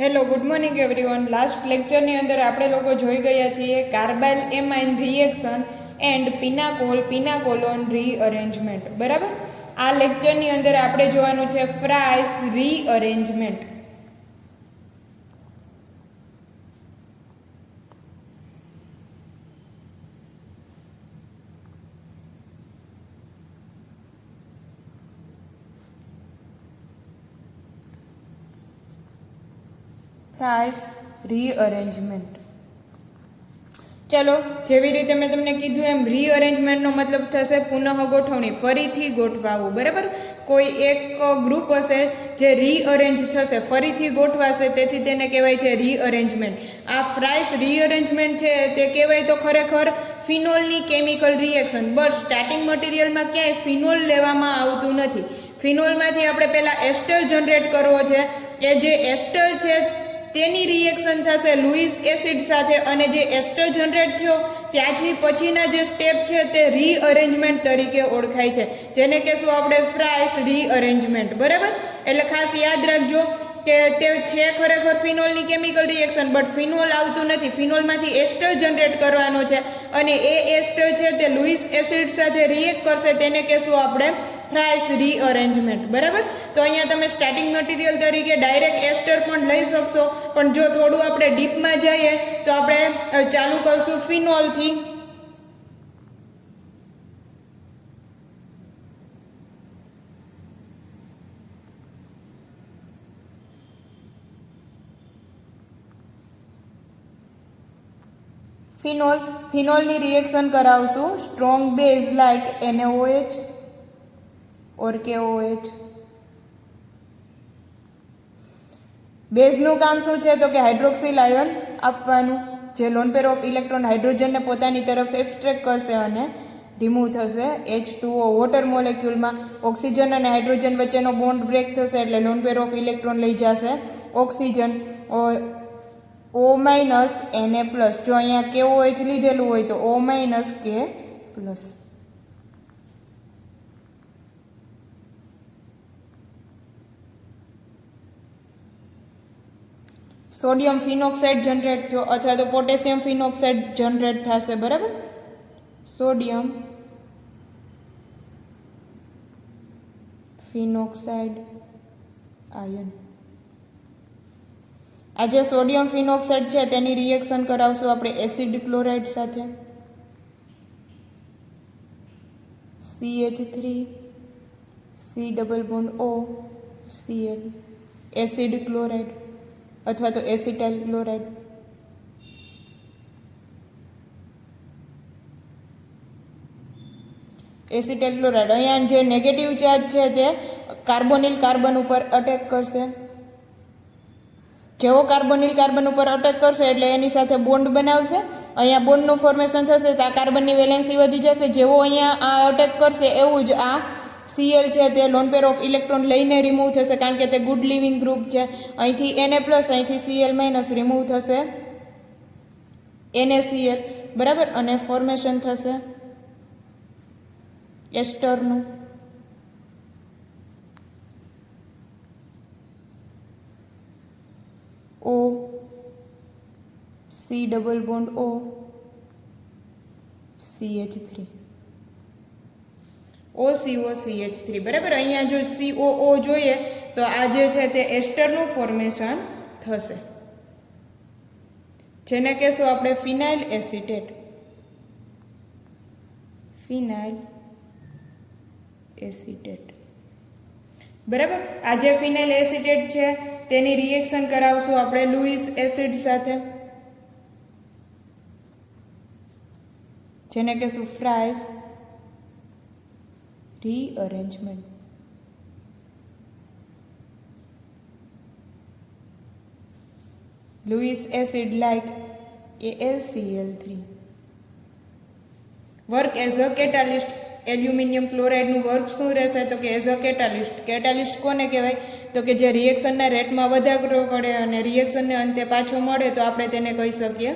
Hello good morning everyone. Last લેક્ચરની અંદર આપણે લોકો જોઈ ગયા છીએ carbylamine reaction and pinacolone rearrangement. બરાબર. આ લેક્ચરની અંદર આપણે જોવાનું છે ફ્રાઇસ રીઅરેન્જમેન્ટ. ફ્રાઇસ રીઅરેન્જમેન્ટ. ચલો, જેવી રીતે મેં તમને કીધું એમ રીઅરેન્જમેન્ટનો મતલબ થશે પુનઃ ગોઠવણી, ફરીથી ગોઠવાવું. બરાબર. કોઈ એક ગ્રુપ હશે જે રીઅરેન્જ થશે, ફરીથી ગોઠવાશે, તેથી તેને કહેવાય છે રીઅરેન્જમેન્ટ. આ ફ્રાઇસ રીઅરેન્જમેન્ટ છે તે કહેવાય તો ખરેખર ફિનોલની કેમિકલ રિએક્શન, બટ સ્ટાર્ટિંગ મટીરિયલમાં ક્યાંય ફિનોલ લેવામાં આવતું નથી. ફિનોલમાંથી આપણે પહેલાં એસ્ટર જનરેટ કરવો છે. એ જે એસ્ટર છે તેની રિએક્શન થશે લુઈસ એસિડ સાથે, અને જે એસ્ટર જનરેટ થયો ત્યાંથી પછીના જે સ્ટેપ છે તે રીઅરેન્જમેન્ટ તરીકે ઓળખાય છે, જેને કહેશું આપણે ફ્રાઇસ રીઅરેન્જમેન્ટ. બરાબર. એટલે ખાસ યાદ રાખજો કે તે છે ખરેખર ફિનોલની કેમિકલ રિએક્શન, બટ ફિનોલ આવતું નથી. ફિનોલમાંથી એસ્ટર જનરેટ કરવાનો છે અને એ એસ્ટર છે તે લુઈસ એસિડ સાથે રિએક્ટ કરશે, તેને કહેશું આપણે ફ્રાઇસ રીઅરેન્જમેન્ટ. બરાબર. તો અહીંયા તમે સ્ટાર્ટિંગ મટીરિયલ તરીકે ડાયરેક્ટ એસ્ટર પણ લઈ શકશો, પણ જો થોડું આપણે ડીપમાં જઈએ તો આપણે ચાલુ કરશું ફિનોલથી. ફિનોલની રિએક્શન કરાવશું strong base like NaOH or KOH. બેઝનું કામ શું છે તો કે હાઇડ્રોક્સિલ આયન આપવાનું, જે લોન પેર ઓફ ઇલેક્ટ્રોન હાઇડ્રોજનને પોતાની તરફ એબ્સ્ટ્રેક્ટ કરશે અને રિમૂવ થશે. H2O વોટર મોલેક્યુલમાં ઓક્સિજન અને હાઇડ્રોજન વચ્ચેનો બોન્ડ બ્રેક થશે, એટલે લોન પેર ઓફ ઇલેક્ટ્રોન લઈ જશે oxygen. O minus Na plus, જો અહીંયા KOH લીધેલું હોય તો O minus K plus. Sodium phenoxide generate થયો અથવા તો પોટેશિયમ ફિનોક્સાઇડ જનરેટ થશે. બરાબર. Sodium phenoxide ion. આ જે સોડિયમ ફિનોક્સાઇડ છે તેની રિએક્શન કરાવશું આપણે એસિડ ક્લોરાઇડ સાથે. CH3 C double bond O Cl, acid chloride અથવા તો એસિટાઇલ ક્લોરાઇડ. એસિટાઇલ ક્લોરાઇડ અહીંયા જે નેગેટિવ ચાર્જ છે તે કાર્બોનિલ કાર્બન ઉપર અટેક કરશે. જેવો કાર્બોનિલ કાર્બન ઉપર અટેક કરશે એટલે એની સાથે બોન્ડ બનાવશે. અહીંયા બોન્ડનું ફોર્મેશન થશે તો આ કાર્બનની વેલેન્સી વધી જશે. જેવો અહીંયા આ અટેક કરશે એવું જ આ Cl છે તે લોન પેર ઓફ ઇલેક્ટ્રોન લઈને રિમૂવ થશે, કારણ કે તે ગુડ લિવિંગ ગ્રુપ છે. અહીંથી Na પ્લસ, અહીંથી Cl માઇનસ રિમૂવ થશે NaCl. બરાબર. અને ફોર્મેશન થશે એસ્ટરનું. O C double bond O CH3 OCO CH3. બરાબર. અહીંયા જો COO જોઈએ તો આ જે છે તે એસ્ટરનું ફોર્મેશન થશે, જેને કહેશું આપણે ફિનાઇલ એસિટેટ. Phenyl acetate. બરાબર. આ જે ફિનાઇલ એસિટેટ છે તેની રિએક્શન કરાવશું આપણે લુઈસ એસિડ સાથે, જેને કહેશું Fries rearrangement. Lewis acid like AlCl3. Work as a catalyst. Aluminium ક્લોરાઇડનું વર્ક શું રહેશે તો કે એઝ અ કેટાલિસ્ટ. કેટાલિસ્ટ કોને કહેવાય તો કે જે રિએક્શનના રેટમાં વધારો કરે અને રિએક્શનને અંતે પાછો મળે તો આપણે તેને કહી શકીએ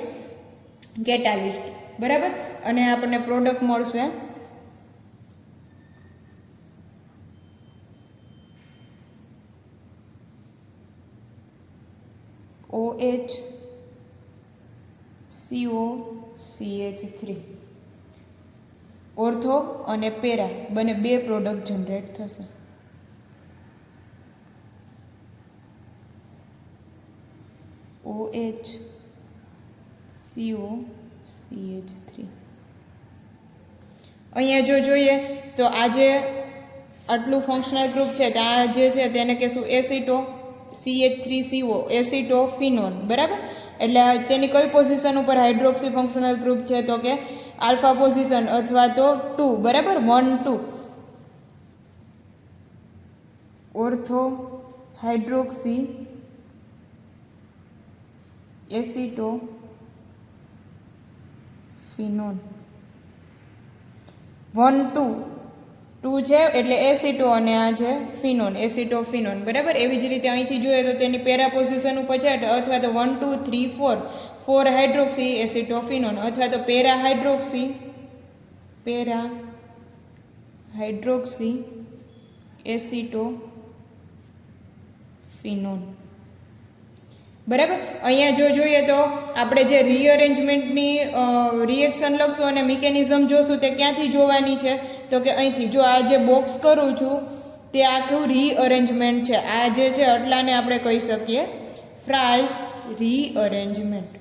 કેટાલિસ્ટ. બરાબર. અને આપણને પ્રોડક્ટ મળશે OH COCH3 ઓર્થો અને પેરા બંને બે પ્રોડક્ટ જનરેટ થશે. OH COCH3. અહીંયા જો જોઈએ તો આ જે આટલું ફંક્શનલ ગ્રુપ છે તો આ જે છે તેને કહેશું એસિટો CH3CO એસિટોફિનોન, બરાબર. એટલે તેની કઈ પોઝિશન ઉપર હાઇડ્રોક્સી ફંક્શનલ ગ્રુપ છે તો કે આલ્ફા પોઝિશન અથવા તો 2, બરાબર, 1 2 ઓર્થો હાઇડ્રોક્સી એસિટોફિનોન 1 2 છે એટલે એસિટો અને આ છે ફિનોન, એસિટોફિનોન, બરાબર. એવી જ રીતે અહીંથી જોઈએ તો તેની પેરા પોઝિશન ઉપર છે અથવા તો 1 2 3 4 હાઇડ્રોક્સી એસિટોફિનોન અથવા તો પેરા હાઇડ્રોક્સી એસિટોફિનોન, બરાબર. અહીંયા જો જોઈએ તો આપણે જે રીઅરેન્જમેન્ટની રિએક્શન લખશું અને મિકેનિઝમ જોશું તે ક્યાંથી જોવાની છે તો કે અહીંથી. જો આ જે બોક્સ કરું છું તે આખું રીઅરેન્જમેન્ટ છે. આ જે છે એટલાને આપણે કહી શકીએ ફ્રાઇસ રીઅરેન્જમેન્ટ.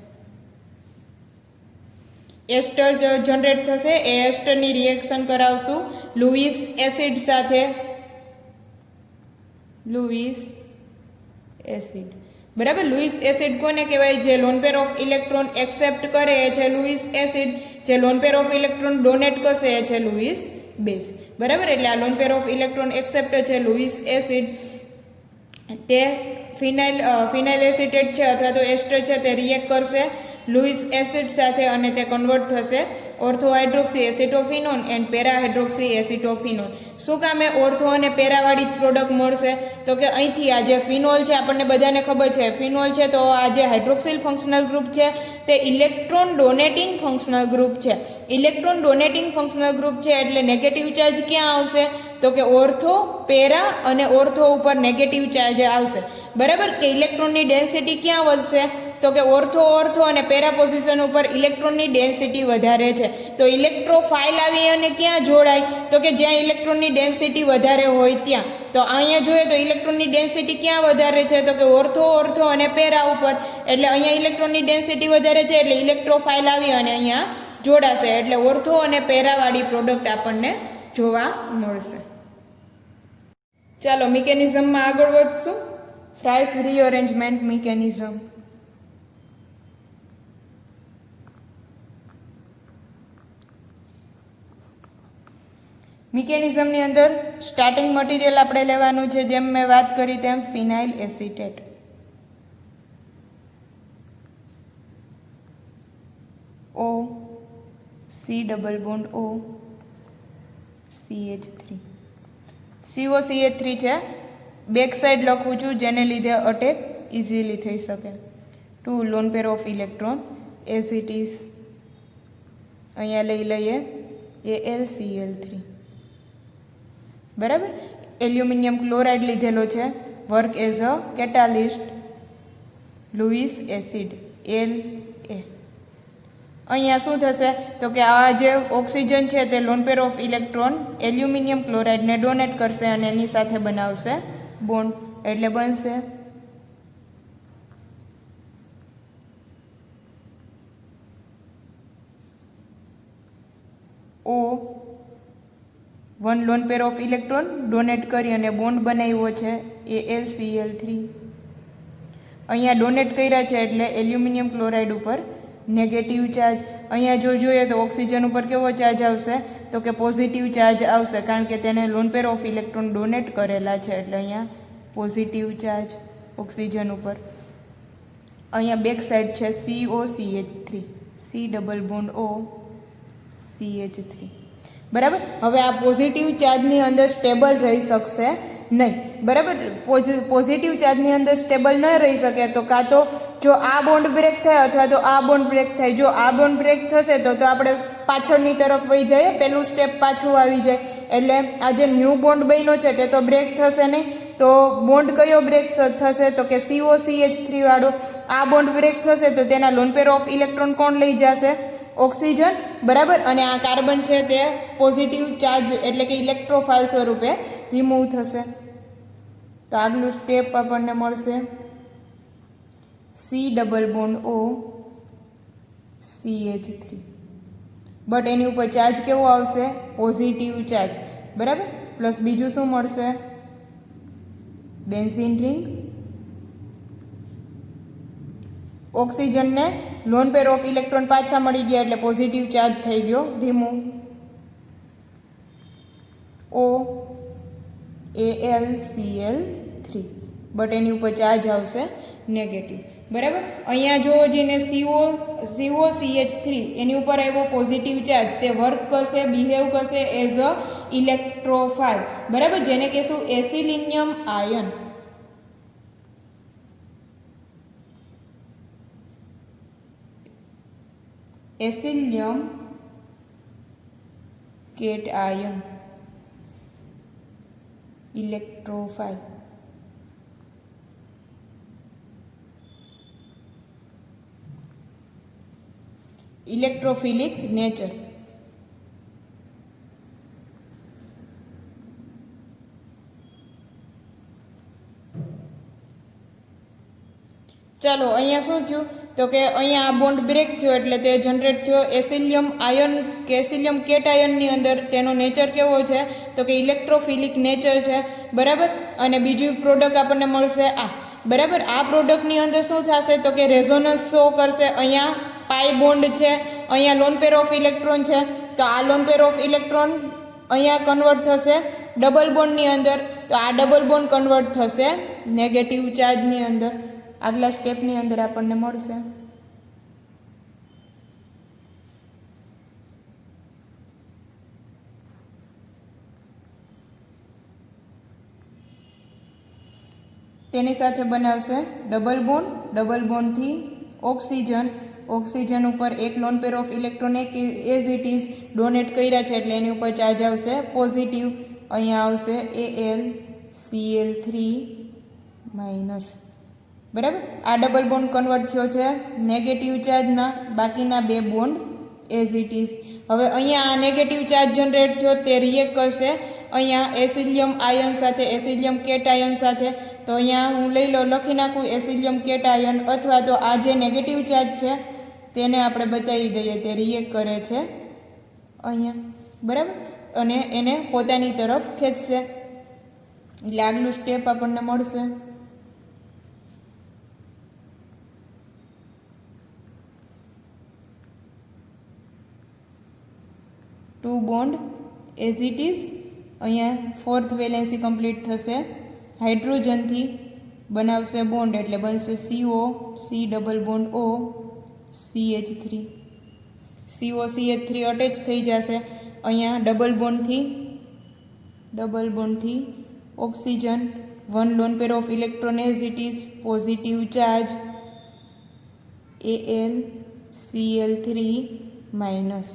એસ્ટર જનરેટ થશે, એ એસ્ટરની રિએક્શન કરાવશું લુઈસ એસિડ સાથે. લુઈસ એસિડ, બરાબર. લુઈસ એસિડ કોને કહેવાય? જે lone pair of electron accept કરે એ છે લુઈસ એસિડ, જે lone pair of electron donate કરશે એ છે લુઈસ બેઝ, બરાબર. એટલે આ loan pair of electron accept છે લુઈસ એસિડ, તે ફિનાઇલ એસિટેટ છે અથવા તો એસ્ટર છે તે રિએક્ટ કરશે લુઈસ એસિડ સાથે અને તે કન્વર્ટ થશે ortho hydroxy એસિટોફિનોન and para hydroxy એસિટોફિનોન. શું કામે ઓર્થો અને પેરાવાળી જ પ્રોડક્ટ મળશે તો કે અહીંથી આ જે ફિનોલ છે આપણને બધાને ખબર છે ફિનોલ છે તો આ જે હાઇડ્રોક્સિલ ફંક્શનલ ગ્રુપ છે તે ઇલેક્ટ્રોન ડોનેટિંગ ફંક્શનલ ગ્રુપ છે. ઇલેક્ટ્રોન ડોનેટિંગ ફંક્શનલ ગ્રુપ છે એટલે નેગેટિવ ચાર્જ ક્યાં આવશે તો કે ઓર્થો, પેરા અને ઓર્થો ઉપર નેગેટિવ ચાર્જ આવશે, બરાબર. કે ઇલેક્ટ્રોનની ડેન્સિટી ક્યાં વધશે તો કે ઓર્થો અને પેરા પોઝિશન ઉપર ઇલેક્ટ્રોનની ડેન્સિટી વધારે છે. તો ઇલેક્ટ્રોફાઇલ આવી અને ક્યાં જોડાય તો કે જ્યાં ઇલેક્ટ્રોનની ડેન્સિટી વધારે હોય ત્યાં. તો અહીંયા જોઈએ તો ઇલેક્ટ્રોનની ડેન્સિટી ક્યાં વધારે છે તો કે ઓર્થો અને પેરા ઉપર. એટલે અહીંયા ઇલેક્ટ્રોનની ડેન્સિટી વધારે છે એટલે ઇલેક્ટ્રોફાઇલ આવી અને અહીંયા જોડાશે એટલે ઓર્થો અને પેરાવાળી પ્રોડક્ટ આપણને જોવા મળશે. ચાલો મિકેનિઝમમાં આગળ વધશું. Fries રીઅરેન્જમેન્ટ mechanism. મિકેનિઝમની અંદર સ્ટાર્ટિંગ મટીરિયલ આપણે લેવાનું છે જેમ મેં વાત કરી તેમ phenyl acetate. O C double bond O CH3 COCH3 છે. બેક સાઈડ લખું છું જેને લીધે અટેક ઇઝીલી થઈ શકે. 2 lone pair of electron as it is અહીંયા લઈ લઈએ AlCl3, બરાબર. એલ્યુમિનિયમ ક્લોરાઇડ લીધેલો છે work as a catalyst Louis acid La. અહીંયા શું થશે તો કે આ જે ઓક્સિજન છે તે lone pair of electron aluminium ક્લોરાઇડને ડોનેટ કરશે અને એની સાથે બનાવશે બોન્ડ એટલે બનશે O 1 lone pair of electron donate કરી અને બોન્ડ બનાવ્યો છે AlCl3. અહીંયા ડોનેટ કર્યા છે એટલે એલ્યુમિનિયમ ક્લોરાઇડ ઉપર નેગેટિવ ચાર્જ. અહીંયા જો જોઈએ તો ઓક્સિજન ઉપર કેવો ચાર્જ આવશે તો કે પોઝિટિવ ચાર્જ આવશે કારણ કે તેને loan pair of electron donate કરેલા છે એટલે અહીંયા પોઝિટિવ ચાર્જ ઓક્સિજન ઉપર. અહીંયા બેક સાઈડ છે COCH3 C double bond O CH3, બરાબર. હવે આ પોઝિટિવ ચાર્જની અંદર સ્ટેબલ રહી શકશે નહીં, બરાબર. પોઝિટિવ ચાર્જની અંદર સ્ટેબલ ન રહી શકે તો કાં તો જો આ બોન્ડ બ્રેક થાય અથવા તો આ બોન્ડ બ્રેક થાય. જો આ બોન્ડ બ્રેક થશે તો આપણે પાછળની તરફ વહી જઈએ, પહેલું સ્ટેપ પાછું આવી જાય એટલે આ જે ન્યૂ બોન્ડ બન્યો છે તે તો બ્રેક થશે નહીં. તો બોન્ડ કયો બ્રેક થશે તો કે COCH3 વાળો. આ બોન્ડ બ્રેક થશે તો તેના લોન પેર ઓફ ઇલેક્ટ્રોન કોણ લઈ જશે? ઓક્સિજન, બરાબર. અને આ કાર્બન છે તે પોઝિટિવ ચાર્જ એટલે કે ઇલેક્ટ્રોફાઇલ સ્વરૂપે રિમૂવ થશે. તો આગલું સ્ટેપ આપણને મળશે C double bond O CH3, but એની ઉપર ચાર્જ કેવો આવશે? પોઝિટિવ ચાર્જ, બરાબર. પ્લસ બીજું શું મળશે? Benzene ring. ઓક્સિજનને લોન પેર ઓફ ઇલેક્ટ્રોન પાછા મળી ગયા એટલે પોઝિટિવ ચાર્જ થઈ ગયો, રિમૂવ. O AlCl3, બટ એની ઉપર ચાર્જ આવશે નેગેટિવ, બરાબર. અહીંયા જો જેને COCH3 એની ઉપર આવ્યો પોઝિટિવ ચાર્જ, તે વર્ક કરશે, બિહેવ કરશે એઝ અ ઇલેક્ટ્રોફાઇલ, બરાબર, જેને કહેશું acylinium ion. Acylium cation electrophile. Electrophilic nature. ચાલો અહીંયા શું થયું તો કે અહીંયા આ બોન્ડ બ્રેક થયો એટલે તે જનરેટ થયો એસિલિયમ આયન કે એસિલિયમ કેટ આયનની અંદર. તેનો નેચર કેવો છે તો કે ઇલેક્ટ્રોફિલિક નેચર છે, બરાબર. અને બીજું પ્રોડક્ટ આપણને મળશે આ, બરાબર. આ પ્રોડક્ટની અંદર શું થશે તો કે રેઝોનન્સ શો કરશે. અહીંયા પાઈ બોન્ડ છે, અહીંયા લોન પેર ઓફ ઇલેક્ટ્રોન છે, તો આ લોન પેર ઓફ ઇલેક્ટ્રોન અહીંયા કન્વર્ટ થશે ડબલ બોન્ડની અંદર, તો આ ડબલ બોન્ડ કન્વર્ટ થશે નેગેટિવ ચાર્જની અંદર. આગલા સ્ટેપની અંદર આપણને મળશે તેની સાથે બનાવશે ડબલ બોન્ડ. ડબલ બોન્ડથી ઓક્સિજન. ઓક્સિજન ઉપર એક લોન પેર ઓફ ઇલેક્ટ્રોન એક એઝ ઇટ ઇઝ ડોનેટ કર્યા છે એટલે એની ઉપર ચાર્જ આવશે પોઝિટિવ. અહીંયા આવશે AlCl3 માઇનસ, બરાબર. આ ડબલ બોન્ડ કન્વર્ટ થયો છે નેગેટિવ ચાર્જમાં, બાકીના બે બોન્ડ એઝ ઇટ ઇઝ. હવે અહીંયા આ નેગેટિવ ચાર્જ જનરેટ થયો તે રિએક્ટ કરશે અહીંયા એસિલિયમ આયન સાથે, એસિલિયમ કેટ આયન સાથે. તો અહીંયા હું લખી નાખું એસિલિયમ કેટ આયન, અથવા તો આ જે નેગેટિવ ચાર્જ છે તેને આપણે બતાવી દઈએ તે રિએક્ટ કરે છે અહીંયા, બરાબર. અને એને પોતાની તરફ ખેંચશે એટલે આગલું સ્ટેપ આપણને મળશે two bond as it is. અહીંયા ફોર્થ વેલેન્સી કમ્પ્લીટ થશે. હાઇડ્રોજનથી બનાવશે બોન્ડ એટલે બનશે CO C double bond O CH3. COCH3 attach થઈ જશે અહીંયા ડબલ બોન્ડથી oxygen. One lone pair of electron as it is positive charge AlCl3 minus,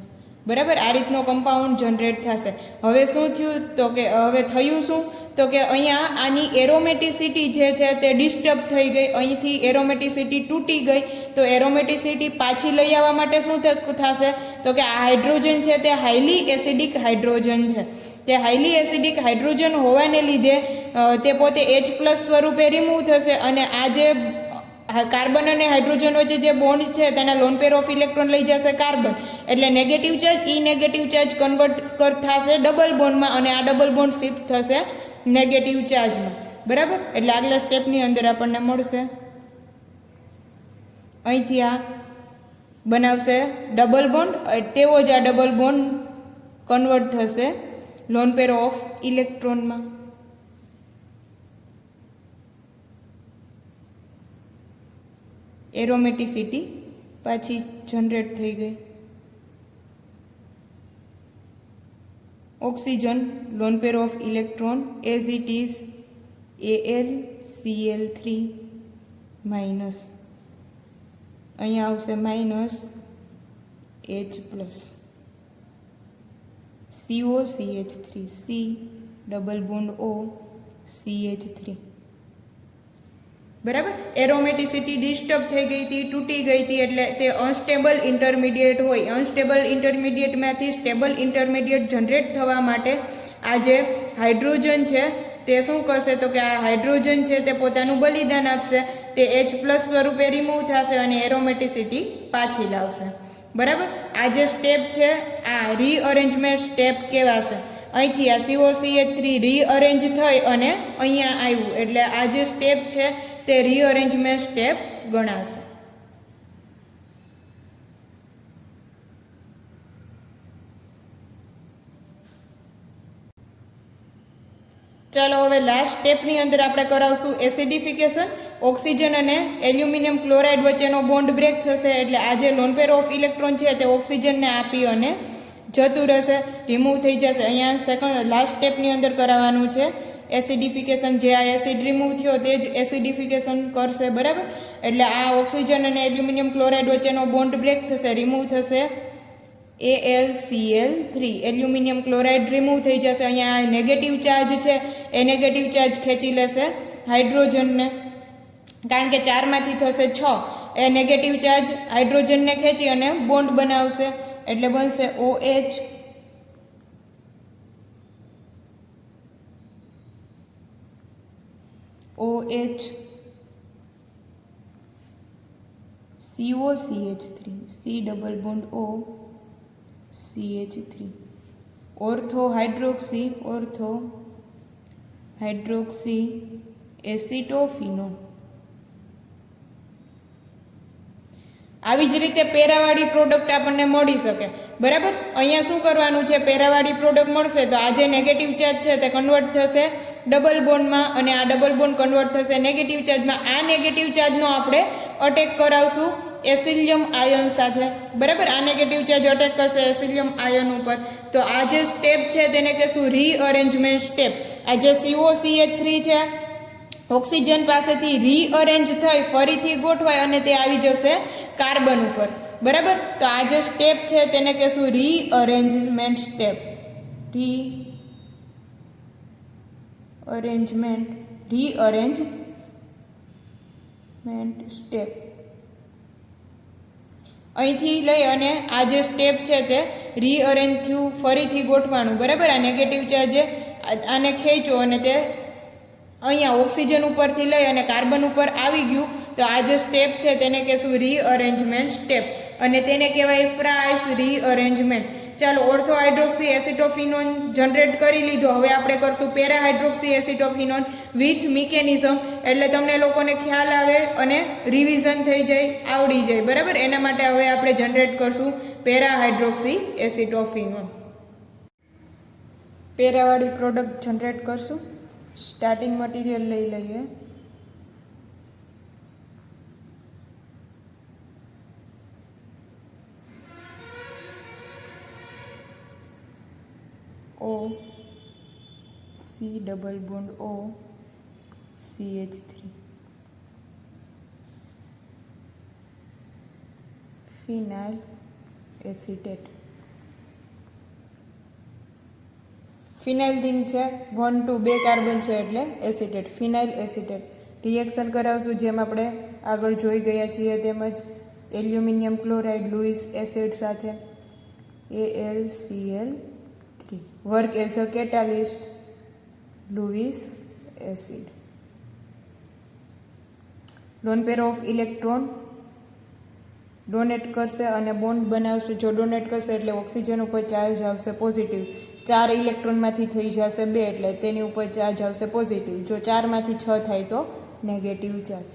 બરાબર. આ રીતનો કમ્પાઉન્ડ જનરેટ થશે. હવે શું થયું તો કે હવે થયું શું તો કે અહીંયા આની એરોમેટિસિટી જે છે તે ડિસ્ટર્બ થઈ ગઈ. અહીંથી એરોમેટિસિટી તૂટી ગઈ, તો એરોમેટિસિટી પાછી લઈ આવવા માટે શું થશે તો કે આ હાઇડ્રોજન છે તે હાઈલી એસિડિક હાઇડ્રોજન છે. તે હાઈલી એસિડિક હાઇડ્રોજન હોવાને લીધે તે પોતે H+ સ્વરૂપે રિમૂવ થશે અને આ જે કાર્બન અને હાઇડ્રોજન વચ્ચે જે બોન્ડ છે તેના લોન પેર ઓફ ઇલેક્ટ્રોન લઈ જશે કાર્બન, એટલે negative charge negative charge convert થશે ડબલ બોન્ડમાં અને આ ડબલ બોન્ડ શિફ્ટ થશે નેગેટિવ ચાર્જમાં, બરાબર. એટલે આગલા સ્ટેપની અંદર આપણને મળશે અહીંથી આ બનાવશે ડબલ બોન્ડ, તેવો જ આ ડબલ બોન્ડ કન્વર્ટ થશે લોન પેર ઓફ ઇલેક્ટ્રોનમાં. એરોમેટિસિટી પાછી જનરેટ થઈ ગઈ. Oxygen loan pair of electron as it is AlCl3 minus. અહીંયા આવશે minus H+. COCH3 C double bond O CH3. બરાબર. એરોમેટિસિટી ડિસ્ટર્બ થઈ ગઈ હતી, તૂટી ગઈ હતી, એટલે તે અનસ્ટેબલ ઇન્ટરમીડિયેટ હોય. અનસ્ટેબલ ઇન્ટરમીડિયેટમાંથી સ્ટેબલ ઇન્ટરમીડિયેટ જનરેટ થવા માટે આ જે હાઇડ્રોજન છે તે શું કરશે, તો કે આ હાઇડ્રોજન છે તે પોતાનું બલિદાન આપશે, તે H+ સ્વરૂપે રિમૂવ થશે અને એરોમેટિસિટી પાછી લાવશે. બરાબર. આ જે સ્ટેપ છે આ રીઅરેન્જમેન્ટ સ્ટેપ કહેવાશે. અહીંથી આ COCH3 રીઅરેન્જ થઈ અને અહીંયા આવ્યું, એટલે આ જે સ્ટેપ છે તે રીઅરેન્જમેન્ટ સ્ટેપ ગણાશે. ચાલો હવે લાસ્ટ સ્ટેપની અંદર આપણે કરાવશું એસિડિફિકેશન. ઓક્સિજન અને એલ્યુમિનિયમ ક્લોરાઇડ વચ્ચેનો બોન્ડ બ્રેક થશે, એટલે આ જે લોન પેર ઓફ ઇલેક્ટ્રોન છે તે ઓક્સિજનને આપી અને જતું રહેશે, રિમૂવ થઈ જશે. અહીંયા લાસ્ટ સ્ટેપની અંદર કરાવવાનું છે એસિડિફિકેશન. જે આ એસિડ રિમૂવ થયો તે જ એસિડિફિકેશન કરશે. બરાબર. એટલે આ ઓક્સિજન અને એલ્યુમિનિયમ ક્લોરાઇડ વચ્ચેનો બોન્ડ બ્રેક થશે, રિમૂવ થશે AlCl3. એલ્યુમિનિયમ ક્લોરાઇડ રિમૂવ થઈ જશે. અહીંયા નેગેટિવ ચાર્જ છે એ નેગેટિવ ચાર્જ ખેંચી લેશે હાઇડ્રોજનને, કારણ કે 4 માંથી થશે 6. એ નેગેટિવ ચાર્જ હાઇડ્રોજનને ખેંચી અને બોન્ડ બનાવશે, એટલે બનશે OH COCH3 C double bond O CH3 ortho hydroxy એસિટોફિનોન. આવી જ રીતે પેરાવાળી પ્રોડક્ટ આપણને મળી શકે. બરાબર. અહીંયા શું કરવાનું છે, પેરાવાળી પ્રોડક્ટ મળશે તો આ જે નેગેટિવ ચાર્જ છે તે કન્વર્ટ થશે ડબલ બોન્ડમાં, અને આ ડબલ બોન્ડ કન્વર્ટ થશે નેગેટિવ ચાર્જમાં. આ નેગેટિવ ચાર્જનો આપણે અટેક કરાવશું એસિલિયમ આયન સાથે. બરાબર. આ નેગેટિવ ચાર્જ અટેક કરશે એસિલિયમ આયન ઉપર. તો આ જે સ્ટેપ છે તેને કહેશું રીઅરેન્જમેન્ટ સ્ટેપ. આ જે COCH3 છે ઓક્સિજન પાસેથી રીઅરેન્જ થઈ ફરીથી ગોઠવાય અને તે આવી જશે કાર્બન ઉપર. બરાબર. તો આ જે સ્ટેપ છે તેને કહેશું રીઅરેન્જમેન્ટ સ્ટેપ. રીઅરેન્જમેન્ટ સ્ટેપ. અહીંથી લઈ અને આ જે સ્ટેપ છે તે રીઅરેન્જ થયું, ફરીથી ગોઠવાનું. બરાબર. આ નેગેટિવ ચાર્જે આને ખેંચો અને તે અહીંયા ઓક્સિજન ઉપરથી લઈ અને કાર્બન ઉપર આવી ગયું. તો આ જે સ્ટેપ છે તેને કહેશું રીઅરેન્જમેન્ટ સ્ટેપ, અને તેને કહેવાય ફ્રાઇસ રીઅરેન્જમેન્ટ. ચાલો, ઓર્થો હાઇડ્રોક્સી એસિટોફિનોન જનરેટ કરી લીધો. હવે આપણે કરશું પેરા હાઇડ્રોક્સી એસિટોફિનોન વિથ મિકેનિઝમ, એટલે તમને લોકોને ખ્યાલ આવે અને રિવિઝન થઈ જાય, આવડી જાય. બરાબર. એના માટે હવે આપણે જનરેટ કરશું પેરા હાઇડ્રોક્સી એસિટોફિનોન. પેરાવાળી પ્રોડક્ટ જનરેટ કરશું. સ્ટાર્ટિંગ મટીરિયલ લઈ લઈએ. O C double bond O CH3 phenyl acetate. Phenyl ring છે 1 to 2 કાર્બન છે એટલે એસિટેટ, ફિનાઇલ એસિટેટ. રિએક્શન કરાવશું જેમ આપણે આગળ જોઈ ગયા છીએ તેમજ એલ્યુમિનિયમ ક્લોરાઇડ લુઈસ એસિડ સાથે AlCl3. Work as a catalyst Louis acid. Loan pair of electron donate કરશે અને બોન્ડ બનાવશે. જો ડોનેટ કરશે એટલે ઓક્સિજન ઉપર ચાર્જ આવશે પોઝિટિવ. 4 ઇલેક્ટ્રોનમાંથી થઈ જશે 2, એટલે તેની ઉપર ચાર્જ આવશે પોઝિટિવ. જો 4 માંથી 6 થાય તો negative charge.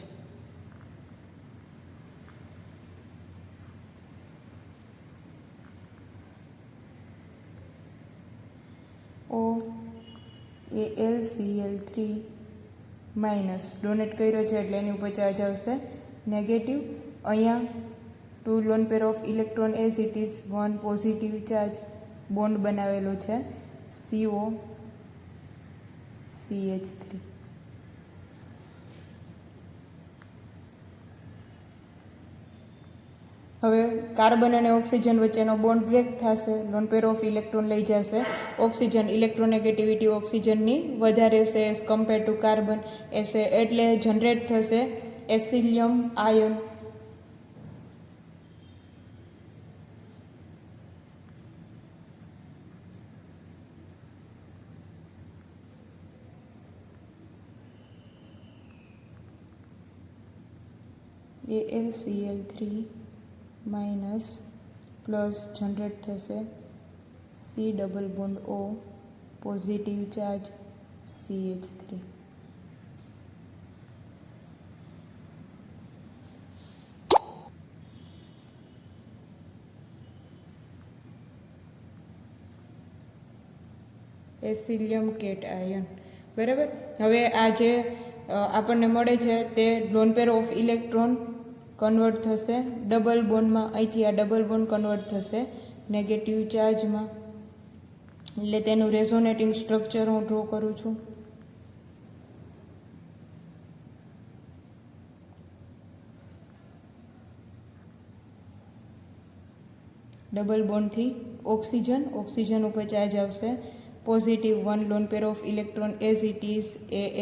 O AlCl3 minus donate કર્યો છે એટલે એની ઉપર ચાર્જ આવશે નેગેટિવ. અહીંયા 2 lone pair of electron as it is, 1 positive charge, bond બનાવેલો છે COCH3. હવે કાર્બન અને ઓક્સિજન વચ્ચેનો બોન્ડ બ્રેક થશે, લોન પેર ઓફ ઇલેક્ટ્રોન લઈ જશે ઓક્સિજન, ઇલેક્ટ્રોનેગેટિવિટી ઓક્સિજનની વધારે છે એઝ કમ્પેર ટુ કાર્બન એસે, એટલે જનરેટ થશે acylium ion. AlCl3 minus plus generate થશે C double bond O positive charge CH3. Acylium cation. બરાબર. હવે આ જે આપણને મળે છે તે lone pair of electron convert થશે ડબલ બોન્ડમાં, અહીંથી આ ડબલ બોન્ડ કન્વર્ટ થશે નેગેટિવ ચાર્જમાં, એટલે તેનું રેઝોનેટિંગ સ્ટ્રક્ચર હું ડ્રો કરું છું. ડબલ બોન્ડથી ઓક્સિજન, ઓક્સિજન ઉપર ચાર્જ આવશે positive 1 lone pair of electron as it is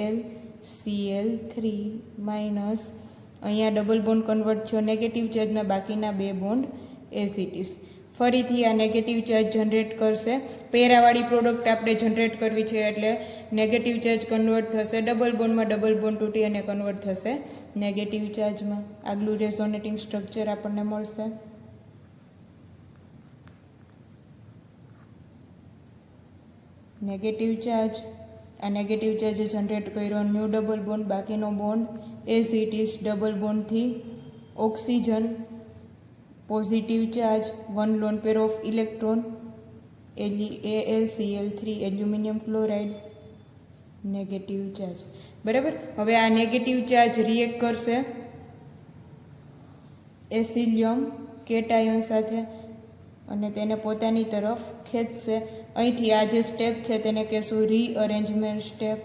AlCl3 minus અહીંયા ડબલ બોન્ડ કન્વર્ટ થયો નેગેટિવ ચાર્જમાં, બાકીના બે બોન્ડ એઝ ઇટ ઇઝ. ફરીથી આ નેગેટિવ ચાર્જ જનરેટ કરશે, પેરાવાળી પ્રોડક્ટ આપણે જનરેટ કરવી છે એટલે નેગેટિવ ચાર્જ કન્વર્ટ થશે ડબલ બોન્ડમાં, ડબલ બોન્ડ તૂટી અને કન્વર્ટ થશે નેગેટિવ ચાર્જમાં. આગલું રેઝોનેટિંગ સ્ટ્રક્ચર આપણને મળશે. નેગેટિવ ચાર્જ, આ નેગેટિવ ચાર્જે જનરેટ કર્યો ન્યૂ ડબલ બોન્ડ, બાકીનો bond as it is double બોન્ડથી oxygen positive charge 1 lone pair of electron AlCl3 aluminium chloride negative charge. બરાબર. હવે આ નેગેટિવ ચાર્જ રિએક્ટ કરશે એસિલિયમ કેટાયન સાથે અને તેને પોતાની તરફ ખેંચશે. અહીંથી આ જે સ્ટેપ છે તેને કહેશું રીઅરેન્જમેન્ટ સ્ટેપ.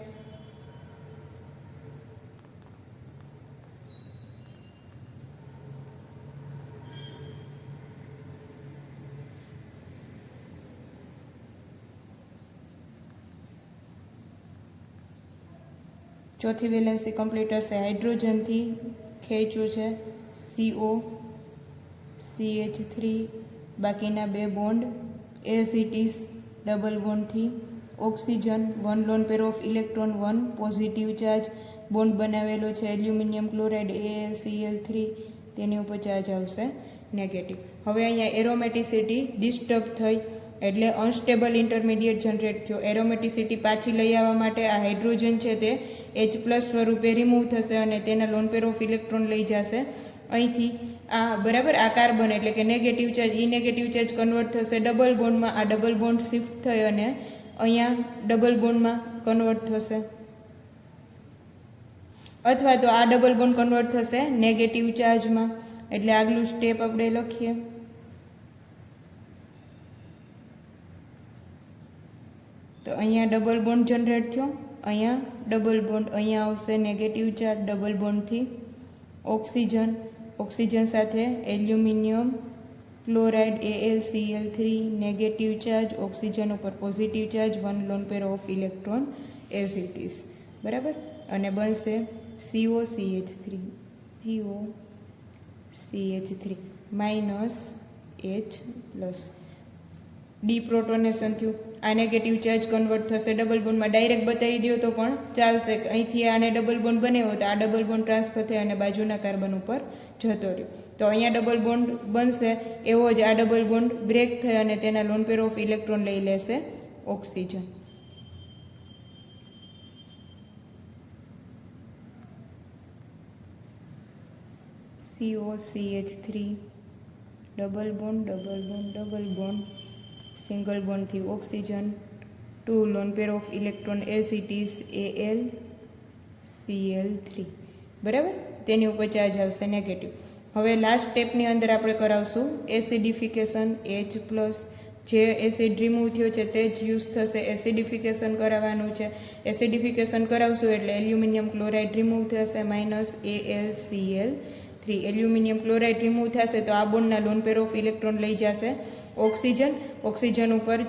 ચોથી વેલેન્સી કમ્પ્લીટ હશે, હાઇડ્રોજનથી ખેંચ્યું છે CO CH3, બાકીના બે bond as it is double બોન્ડથી oxygen 1 lone pair of electron 1 positive charge bond બનાવેલો છે એલ્યુમિનિયમ ક્લોરાઇડ AlCl3, તેની ઉપર ચાર્જ આવશે નેગેટિવ. હવે અહીંયા એરોમેટિસિટી ડિસ્ટર્બ થઈ એટલે અનસ્ટેબલ ઇન્ટરમીડિયેટ જનરેટ થયો. એરોમેટિસિટી પાછી લઈ આવવા માટે આ હાઇડ્રોજન છે તે H+ સ્વરૂપે રિમૂવ થશે અને તેના લોન પેર ઓફ ઇલેક્ટ્રોન લઈ જશે અહીંથી આ. બરાબર. આ કાર્બન એટલે કે negative charge, negative charge convert થશે ડબલ બોન્ડમાં, આ ડબલ બોન્ડ શિફ્ટ થઈ અને અહીંયા ડબલ બોન્ડમાં કન્વર્ટ થશે, અથવા તો આ ડબલ બોન્ડ કન્વર્ટ થશે નેગેટિવ ચાર્જમાં. એટલે આગલું સ્ટેપ આપણે લખીએ. તો અહીંયા ડબલ બોન્ડ જનરેટ થયો, અહીંયા ડબલ બોન્ડ, અહીંયા આવશે નેગેટિવ ચાર્જ ડબલ બોન્ડથી ઓક્સિજન, ઓક્સિજન સાથે aluminium chloride AlCl3 negative charge, oxygen ઉપર positive charge 1 lone pair of electron as it is. બરાબર. અને બનશે COCH3 minus H+. D protonation થયું, આ નેગેટિવ ચાર્જ કન્વર્ટ થશે ડબલ બોન્ડમાં. ડાયરેક્ટ બતાવી દો તો પણ ચાલશે, અહીંથી આને ડબલ બોન્ડ બનાવ્યો તો આ ડબલ બોન્ડ ટ્રાન્સફર થઈ અને બાજુના કાર્બન ઉપર જતો રહ્યો. તો અહીંયા ડબલ બોન્ડ બનશે એવો જ આ ડબલ બોન્ડ બ્રેક થઈ અને તેના લોન પેર ઓફ ઇલેક્ટ્રોન લઈ લેશે oxygen. COCH3 double bond, double bond, double bond, single બોન્ડથી oxygen 2 lone pair of electron as it is AlCl3. બરાબર. તેની ઉપર ચાર્જ આવશે નેગેટિવ. હવે લાસ્ટ સ્ટેપની અંદર આપણે કરાવશું એસિડિફિકેશન. H+, જે એસિડ રિમૂવ થયો છે તે જ યુઝ થશે, એસિડિફિકેશન કરાવવાનું છે. એસિડિફિકેશન કરાવશું એટલે એલ્યુમિનિયમ ક્લોરાઇડ રિમૂવ થશે minus AlCl3 3 aluminium chloride remove થશે તો આ બોન્ડના લોન પેર ઓફ ઇલેક્ટ્રોન લઈ જશે ઓક્સિજન ઉપર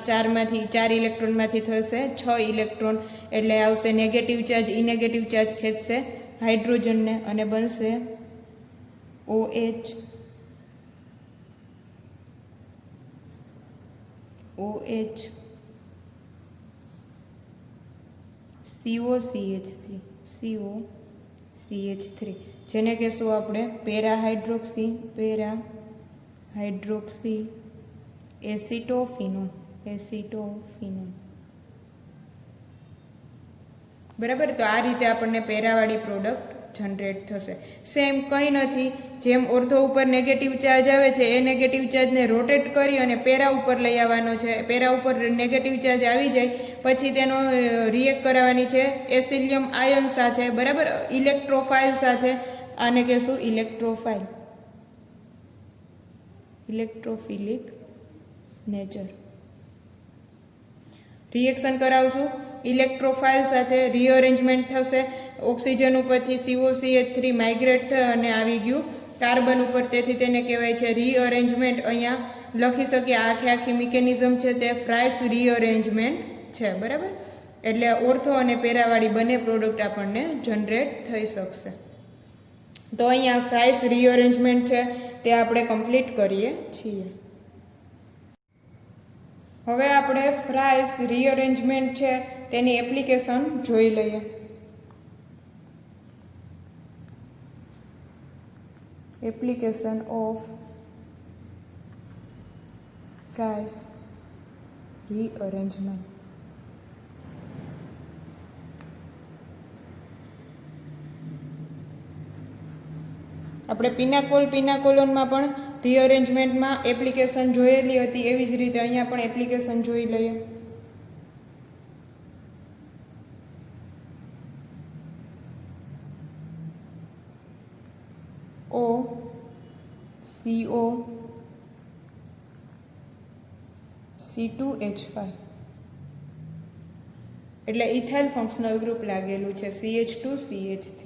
ચારમાંથી 4 ઇલેક્ટ્રોનમાંથી થશે 6 ઇલેક્ટ્રોન, એટલે આવશે નેગેટિવ ચાર્જ, ઇનેગેટિવ ચાર્જ ખેંચશે હાઇડ્રોજનને અને બનશે OH COCH3 જેને કહેશું આપણે પેરાહાઇડ્રોક્સી એસિટોફિનોન. બરાબર, તો આ રીતે આપણને પેરાવાળી પ્રોડક્ટ જનરેટ થશે. સેમ કંઈ નથી, જેમ ઓર્થો ઉપર નેગેટિવ ચાર્જ આવે છે એ નેગેટિવ ચાર્જને રોટેટ કરી અને પેરા ઉપર લઈ આવવાનો છે. પેરા ઉપર નેગેટિવ ચાર્જ આવી જાય પછી તેનો રિએક્ટ કરાવવાની છે એસિલિયમ આયન સાથે, બરાબર, ઇલેક્ટ્રોફાઇલ સાથે. આને કહેશું ઇલેક્ટ્રોફિલિક નેચર. રિએક્શન કરાવશું ઇલેક્ટ્રોફાઇલ સાથે, રીઅરેન્જમેન્ટ થશે, ઓક્સિજન ઉપરથી COCH3 માઇગ્રેટ થઈ અને આવી ગયું કાર્બન ઉપર, તેથી તેને કહેવાય છે રીઅરેન્જમેન્ટ. અહીંયા લખી શકીએ આખી મિકેનિઝમ છે તે ફ્રાઇસ રીઅરેન્જમેન્ટ છે, બરાબર. એટલે ઓર્થો અને પેરાવાળી બંને પ્રોડક્ટ આપણને જનરેટ થઈ શકશે. તો અહીંયા ફ્રાઇસ રીઅરેન્જમેન્ટ છે તે આપણે કમ્પ્લીટ કરીએ છીએ. હવે આપણે ફ્રાઇસ રીઅરેન્જમેન્ટ છે તેની એપ્લિકેશન જોઈ લઈએ. Application of Fries rearrangement. આપણે પિનાકોલોનમાં પણ રીઅરેન્જમેન્ટમાં એપ્લિકેશન જોયેલી હતી, એવી જ રીતે અહીંયા પણ એપ્લિકેશન જોઈ લઈએ. C2H5 એટલે ઇથાઇલ ફંક્શનલ ગ્રુપ લાગેલું છે CH2CH3,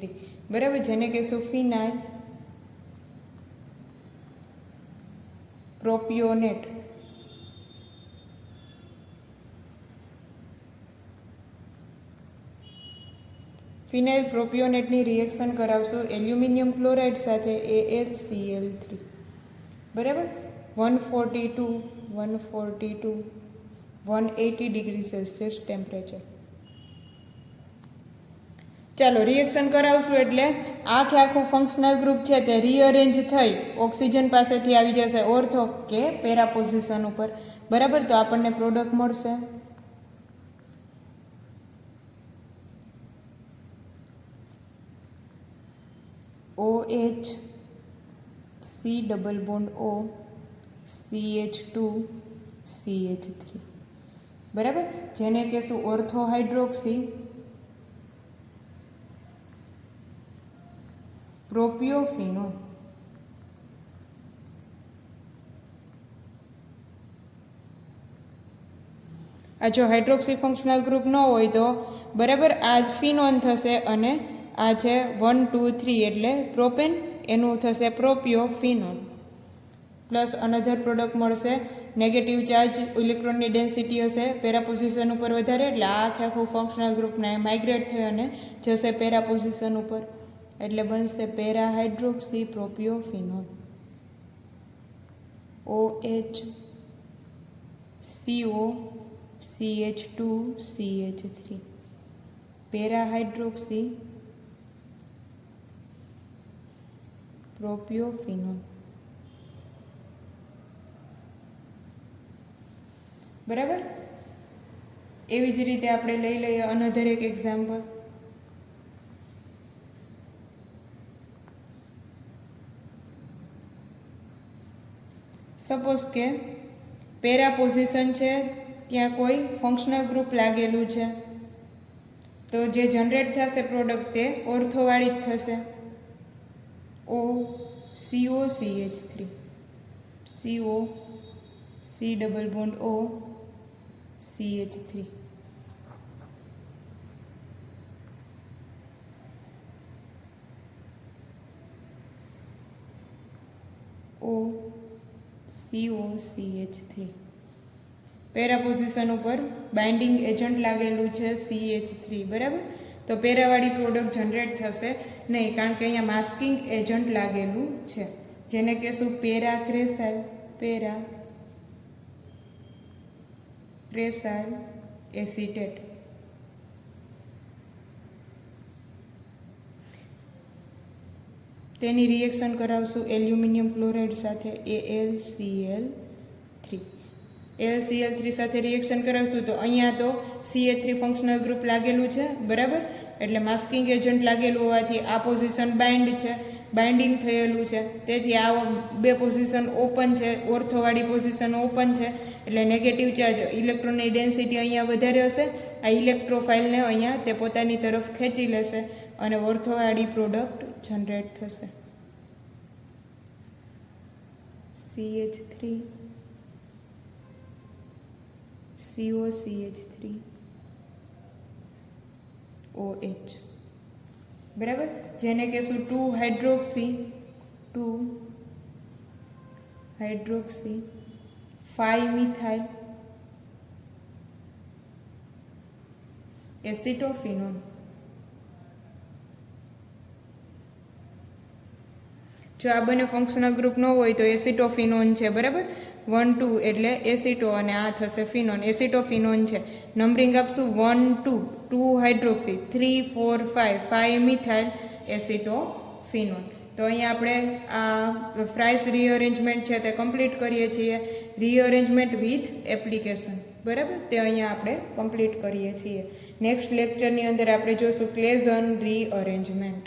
બરાબર, જેને કહેશું ફિનાઇલ પ્રોપિયોનેટ. ફિનાઇલ પ્રોપિયોનેટની રિએક્શન કરાવશું એલ્યુમિનિયમ ક્લોરાઇડ સાથે AlCl3, બરાબર. 142 180 ડિગ્રી સેલ્સિયસ ટેમ્પરેચર. ચાલો રિએક્શન કરાવશું એટલે આખું ફંક્શનલ ગ્રુપ છે તે રીઅરેન્જ થઈ ઓક્સિજન પાસેથી આવી જશે ઓર્થો કે પેરા પોઝિશન ઉપર, બરાબર. તો આપણને પ્રોડક્ટ મળશે OH C double bond O CH2CH3, બરાબર, જેને કહેશું ઓર્થો હાઇડ્રોક્સી પ્રોપિયોફિનોન. આ જો હાઇડ્રોક્સી ફંક્શનલ ગ્રુપ ન હોય તો, બરાબર, આ ફિનોન થશે અને આ છે 1 2 3 એટલે પ્રોપેન, એનું થશે પ્રોપિયોફિનોન. પ્લસ અનધર પ્રોડક્ટ મળશે નેગેટિવ ચાર્જ, ઇલેક્ટ્રોનની ડેન્સિટી હશે પેરા પોઝિશન ઉપર વધારે, એટલે આ આખું ફંક્શનલ ગ્રુપને માઇગ્રેટ થઈ અને જશે પેરા પોઝિશન ઉપર, એટલે બનશે પેરાહાઇડ્રોક્સી પ્રોપિયોફિનોન OHCOCH2CH3 પેરાહાઇડ્રોક્સી પ્રોપિયોફિનોન, બરાબર. એવી જ રીતે આપણે લઈ લઈએ અનધર એક એક્ઝામ્પલ. સપોઝ કે પેરા પોઝિશન છે ત્યાં કોઈ ફંક્શનલ ગ્રુપ લાગેલું છે, તો જે જનરેટ થશે પ્રોડક્ટ તે ઓર્થોવાળી જ થશે COCH3 C double bond O CH3. COCH3. Para position ઉપર બાઇન્ડિંગ એજન્ટ લાગેલું છે CH3, બરાબર. તો પેરાવાળી પ્રોડક્ટ જનરેટ થશે નહીં, કારણ કે અહીંયા માસ્કિંગ એજન્ટ લાગેલું છે, જેને કહેશું પેરાક્રેસાઇલ એસિટેટ. તેની રિએક્શન કરાવશું એલ્યુમિનિયમ ક્લોરાઇડ સાથે AlCl3 સાથે રિએક્શન કરાવશું તો અહીંયા તો CH3 ફંક્શનલ ગ્રુપ લાગેલું છે, બરાબર. એટલે માસ્કિંગ એજન્ટ લાગેલું હોવાથી આ પોઝિશન બાઇન્ડિંગ થયેલું છે, તેથી આ બે પોઝિશન ઓપન છે, ઓર્થોવાળી પોઝિશન ઓપન છે, એટલે નેગેટિવ ચાર્જ ઇલેક્ટ્રોનની ડેન્સિટી અહીંયા વધારે હશે. આ ઇલેક્ટ્રોફાઇલને અહીંયા તે પોતાની તરફ ખેંચી લેશે અને ઓર્થોવાળી પ્રોડક્ટ જનરેટ થશે. CH3 COCH3 OH, બરાબર. જેને કહેશું 2-હાઇડ્રોક્સી 5-મિથાઇલ એસિટોફિનોન. જો આ બંને ફંક્શનલ ગ્રુપ ન હોય તો એસિટોફિનોન છે, બરાબર. 1-2 એટલે એસિટો અને આ થશે ફિનોન. એસિટોફિનોન છે. નંબરિંગ આપશું 1-2, 2-હાઇડ્રોક્સી, 3-4-5, 5-મિથાઇલ એસિટોફિનોન. તો અહીંયા આપણે આ ફ્રાઇસ રીઅરેન્જમેન્ટ છે તે કમ્પ્લીટ કરીએ છીએ. રીઅરેન્જમેન્ટ વિથ એપ્લિકેશન, બરાબર, તે અહીંયા આપણે કમ્પ્લીટ કરીએ છીએ. નેક્સ્ટ લેક્ચરની અંદર આપણે જોઈશું ક્લેઝન રીઅરેન્જમેન્ટ.